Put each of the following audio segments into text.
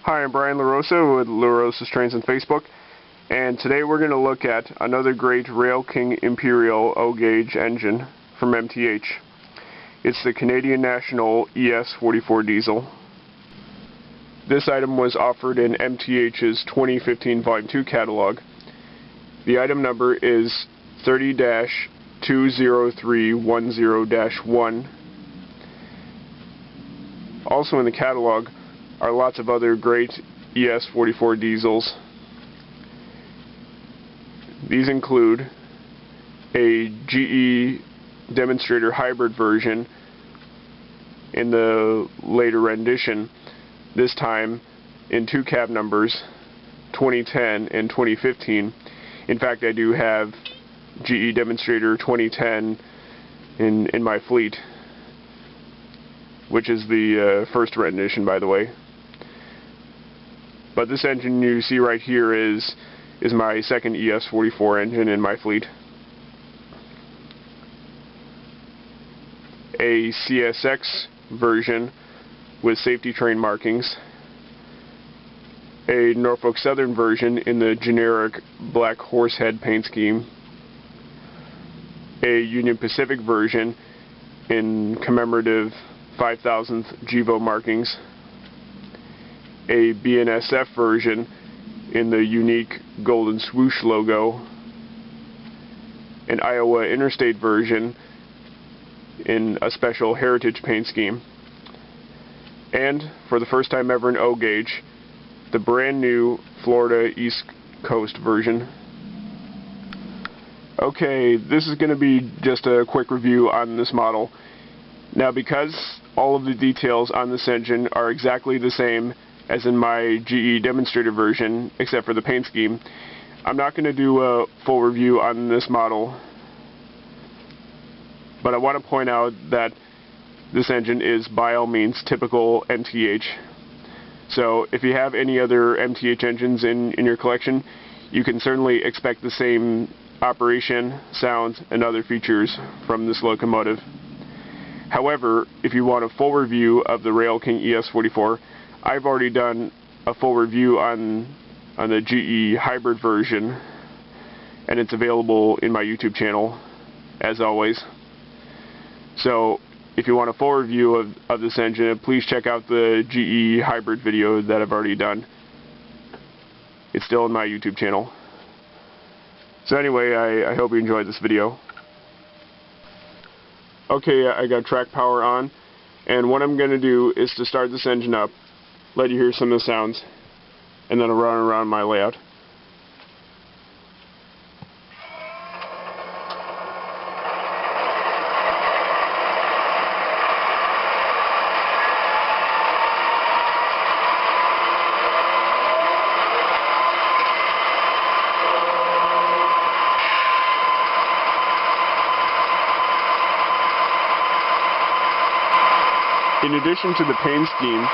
Hi, I'm Brian LaRosa with LaRosa's Trains on Facebook, and today we're going to look at another great RailKing Imperial O-gauge engine from MTH. It's the Canadian National ES44 diesel. This item was offered in MTH's 2015 Volume 2 catalog. The item number is 30-20310-1. Also in the catalog are lots of other great ES44 diesels. These include a GE demonstrator hybrid version in the later rendition, this time in two cab numbers, 2010 and 2015. In fact, I do have GE demonstrator 2010 in my fleet, which is the first rendition, by the way. But this engine you see right here is my second ES44 engine in my fleet. A CSX version with safety train markings. A Norfolk Southern version in the generic black horsehead paint scheme. A Union Pacific version in commemorative 5,000th GEVO markings. A BNSF version in the unique golden swoosh logo. An Iowa Interstate version in a special heritage paint scheme. And, for the first time ever in O-gauge, the brand new Florida East Coast version. Okay, this is going to be just a quick review on this model. Now, because all of the details on this engine are exactly the same as in my GE demonstrator version, except for the paint scheme, I'm not going to do a full review on this model. But I want to point out that this engine is by all means typical MTH. So if you have any other MTH engines in your collection, you can certainly expect the same operation, sounds, and other features from this locomotive. However, if you want a full review of the RailKing ES44, I've already done a full review on the GE hybrid version, and it's available in my YouTube channel, as always. So, if you want a full review of this engine, please check out the GE hybrid video that I've already done. It's still in my YouTube channel. So anyway, I hope you enjoyed this video. Okay, I got track power on, and what I'm going to do is to start this engine up, let you hear some of the sounds, and then I'll run around my layout. In addition to the paint scheme,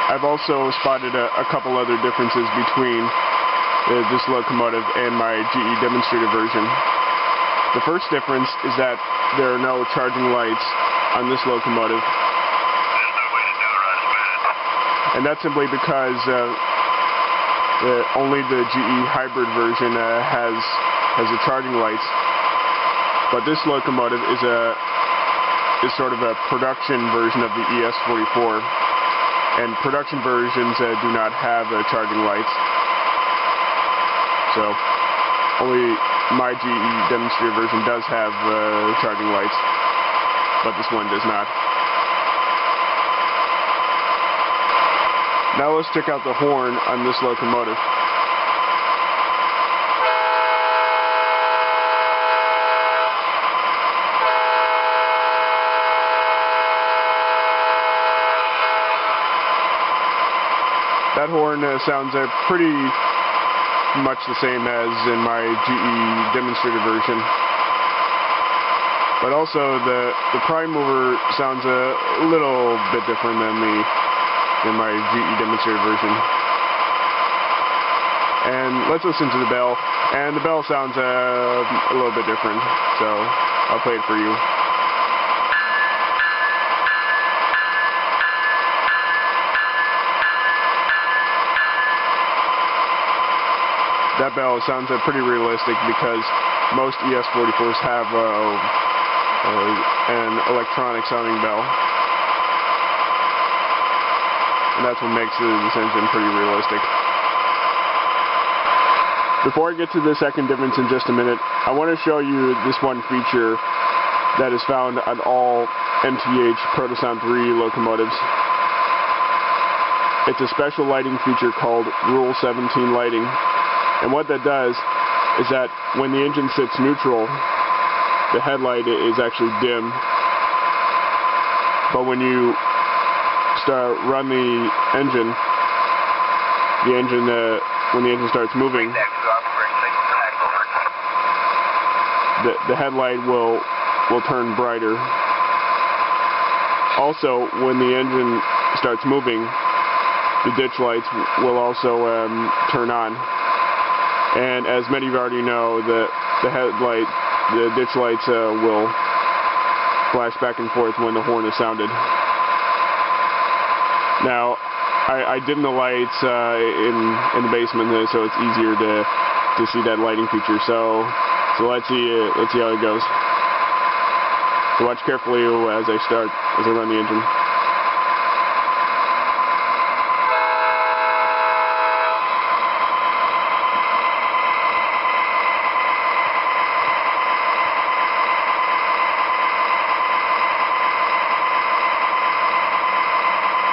I've also spotted a couple other differences between this locomotive and my GE demonstrator version. The first difference is that there are no charging lights on this locomotive. And that's simply because only the GE hybrid version has the charging lights. But this locomotive is sort of a production version of the ES44. And production versions do not have charging lights. So, only my GE demonstrator version does have charging lights, but this one does not. Now let's check out the horn on this locomotive. That horn sounds pretty much the same as in my GE demonstrator version. But also the prime mover sounds a little bit different than my GE demonstrator version. And let's listen to the bell. And the bell sounds a little bit different, so I'll play it for you. That bell sounds pretty realistic because most ES44s have an electronic sounding bell. And that's what makes this engine pretty realistic. Before I get to the second difference in just a minute, I want to show you this one feature that is found on all MTH Protosound 3 locomotives. It's a special lighting feature called Rule 17 lighting. And what that does is that when the engine sits neutral, the headlight is actually dim. But when you run the engine, when the engine starts moving, the headlight will turn brighter. Also, when the engine starts moving, the ditch lights will also turn on. And as many of you already know, the ditch lights will flash back and forth when the horn is sounded. Now, I dim the lights in the basement, so it's easier to see that lighting feature. So let's see how it goes. So watch carefully as I run the engine.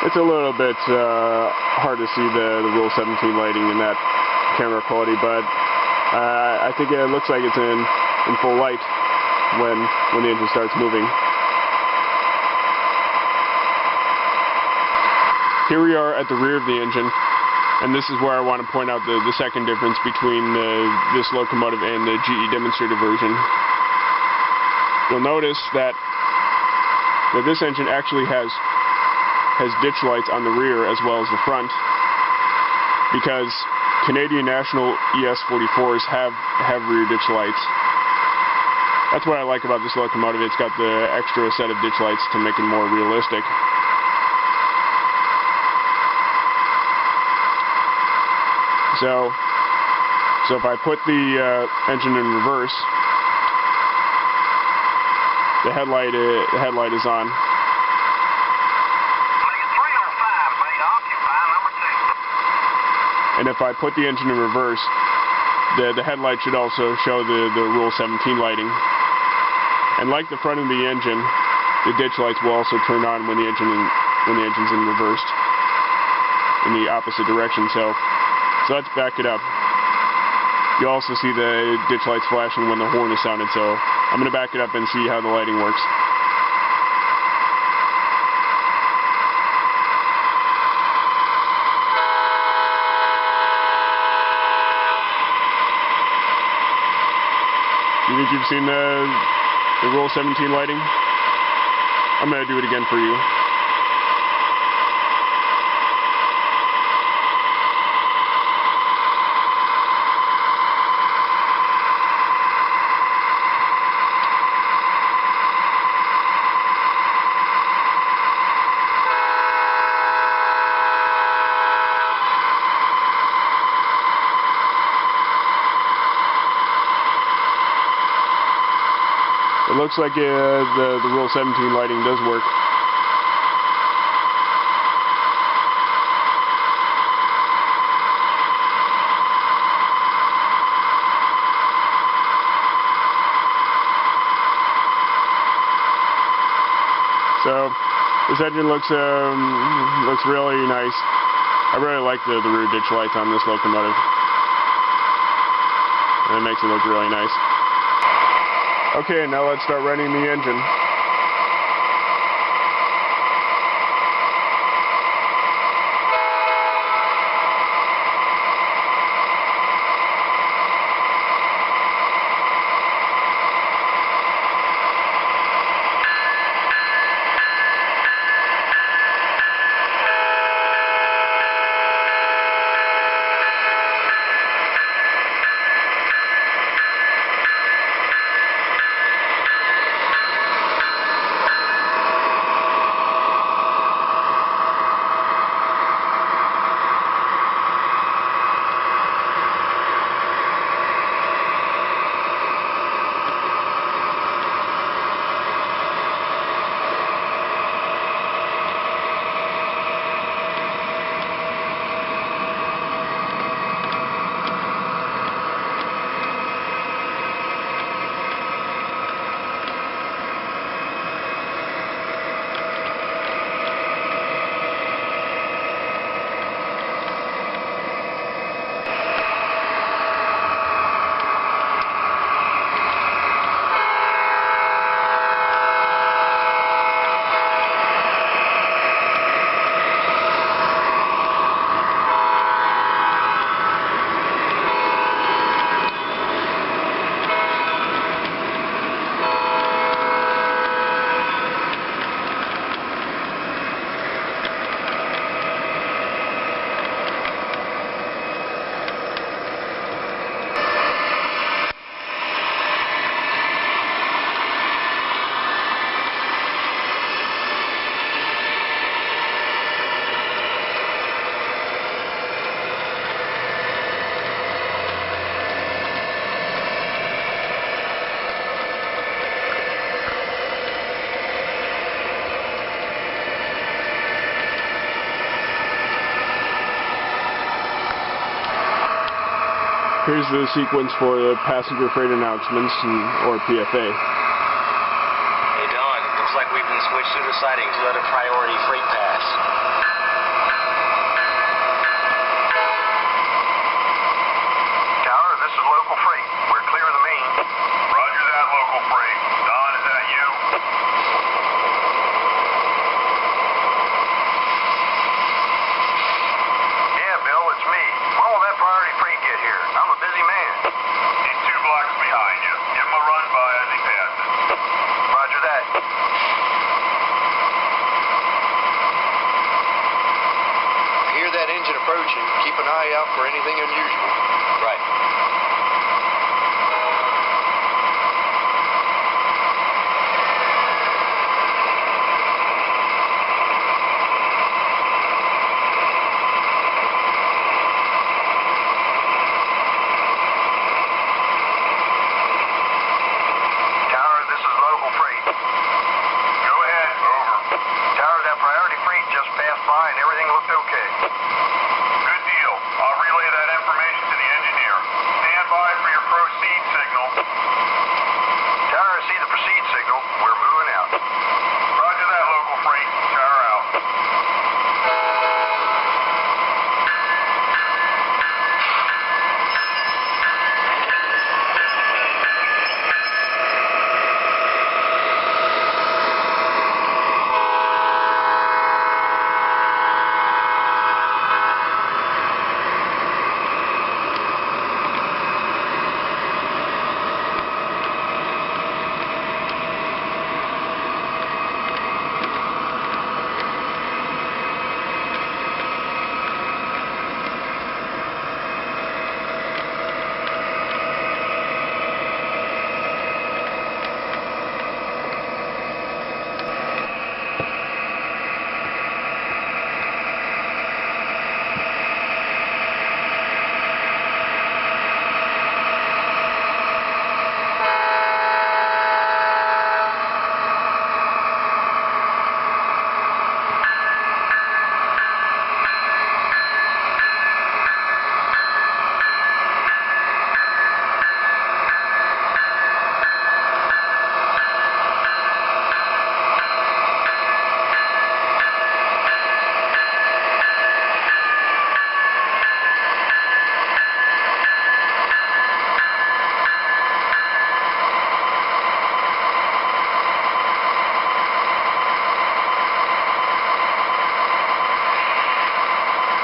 It's a little bit hard to see the Rule 17 lighting in that camera quality, but I think it looks like it's in full light when the engine starts moving. Here we are at the rear of the engine, and this is where I want to point out the second difference between this locomotive and the GE demonstrator version. You'll notice that this engine actually has ditch lights on the rear as well as the front, because Canadian National ES44s have rear ditch lights. That's what I like about this locomotive. It's got the extra set of ditch lights to make it more realistic. So if I put the engine in reverse, the headlight is on. And if I put the engine in reverse, the headlight should also show the Rule 17 lighting. And like the front of the engine, the ditch lights will also turn on when the engine's in reversed in the opposite direction. So let's back it up. You also see the ditch lights flashing when the horn is sounded. So I'm going to back it up and see how the lighting works. You think you've seen the Rule 17 lighting? I'm going to do it again for you. It looks like the Rule 17 lighting does work. So this engine looks really nice. I really like the rear ditch lights on this locomotive. And it makes it look really nice. Okay, now let's start running the engine. Here's the sequence for the passenger freight announcements, or PFA. Hey Don, looks like we've been switched to the siding to let a priority freight pass. Tower, this is local freight. We're clear of the main. Roger that, local freight. Don, is that you? Yeah, Bill, it's me. When will that priority freight get here? I'm a busy man. He's 2 blocks behind you. Give him a run by as he passes. Roger that. I hear that engine approaching. Keep an eye out for anything unusual. Right. Tower, this is local freight. Go ahead. Over. Tower, that priority freight just passed by and everything looked okay. Good deal. I'll relay that information to the engineer. Stand by for your proceed signal. Tower, I see the proceed signal. We're moving out. Roger that, local freight. Tower out.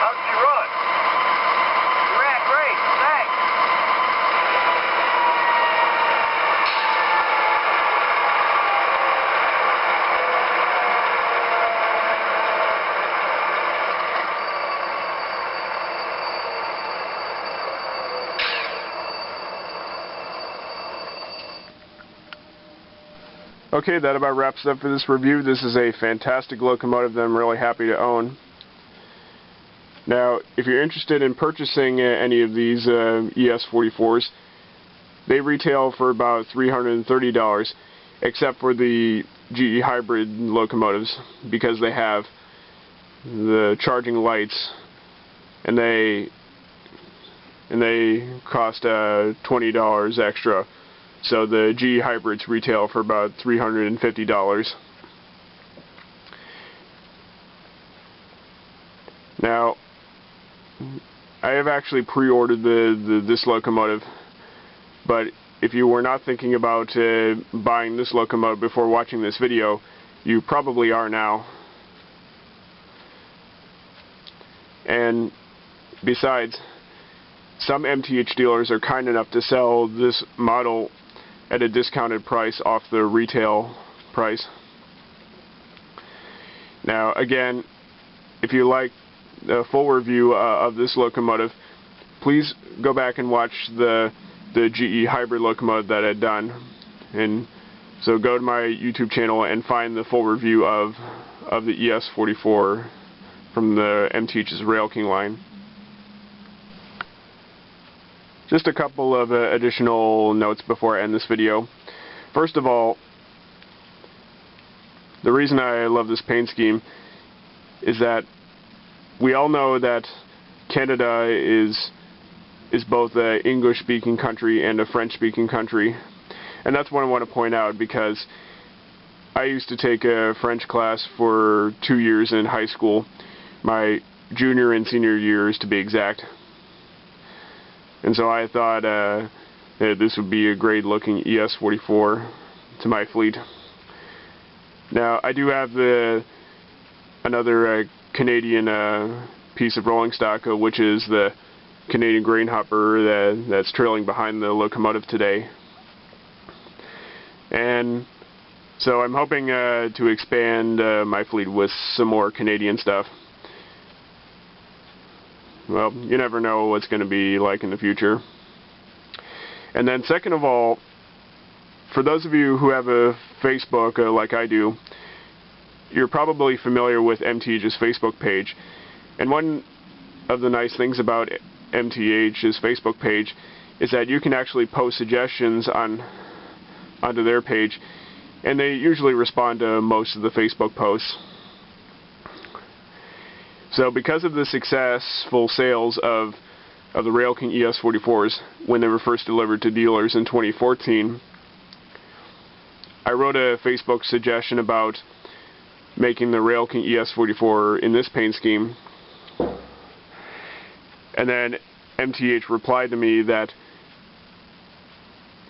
How did you run? You ran great. Thanks. Okay, that about wraps it up for this review. This is a fantastic locomotive that I'm really happy to own. Now, if you're interested in purchasing any of these ES44s, they retail for about $330, except for the GE hybrid locomotives, because they have the charging lights, and they cost $20 extra. So the GE hybrids retail for about $350. Now, I have actually pre-ordered this locomotive, but if you were not thinking about buying this locomotive before watching this video, you probably are now. And besides, some MTH dealers are kind enough to sell this model at a discounted price off the retail price. Now again, if you like the full review of this locomotive, please go back and watch the GE hybrid locomotive that I'd done. And so go to my YouTube channel and find the full review of the ES44 from the MTH's RailKing line. Just a couple of additional notes before I end this video. First of all, the reason I love this paint scheme is that we all know that Canada is is both an English-speaking country and a French-speaking country. And that's what I want to point out, because I used to take a French class for 2 years in high school, my junior and senior years to be exact. And so I thought that this would be a great looking ES44 to my fleet. Now I do have another Canadian piece of rolling stock, which is the Canadian grain hopper that's trailing behind the locomotive today. And so I'm hoping to expand my fleet with some more Canadian stuff. Well, you never know what's going to be like in the future. And then second of all, for those of you who have a Facebook like I do, you're probably familiar with MTH's Facebook page. And one of the nice things about MTH's Facebook page is that you can actually post suggestions onto their page, and they usually respond to most of the Facebook posts. So because of the successful sales of the RailKing ES44s when they were first delivered to dealers in 2014, I wrote a Facebook suggestion about making the RailKing ES44 in this paint scheme, and then MTH replied to me that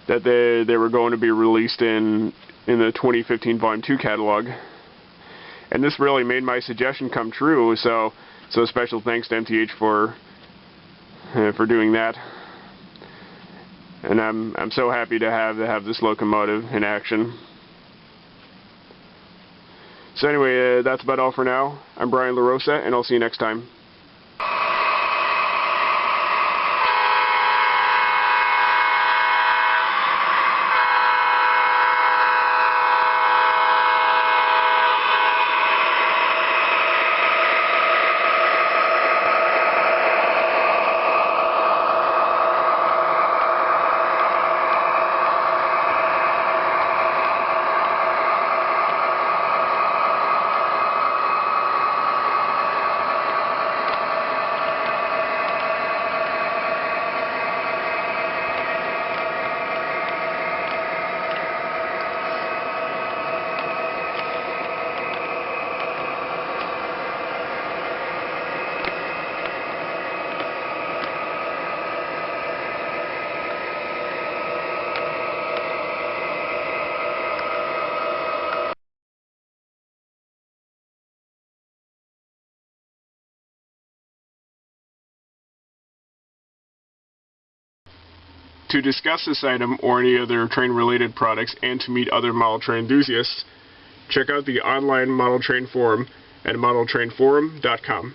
they were going to be released in the 2015 Volume 2 catalog. And this really made my suggestion come true, so special thanks to MTH for doing that. And I'm so happy to have this locomotive in action. So anyway, that's about all for now. I'm Brian LaRosa, and I'll see you next time. To discuss this item or any other train-related products and to meet other model train enthusiasts, check out the online model train forum at modeltrainforum.com.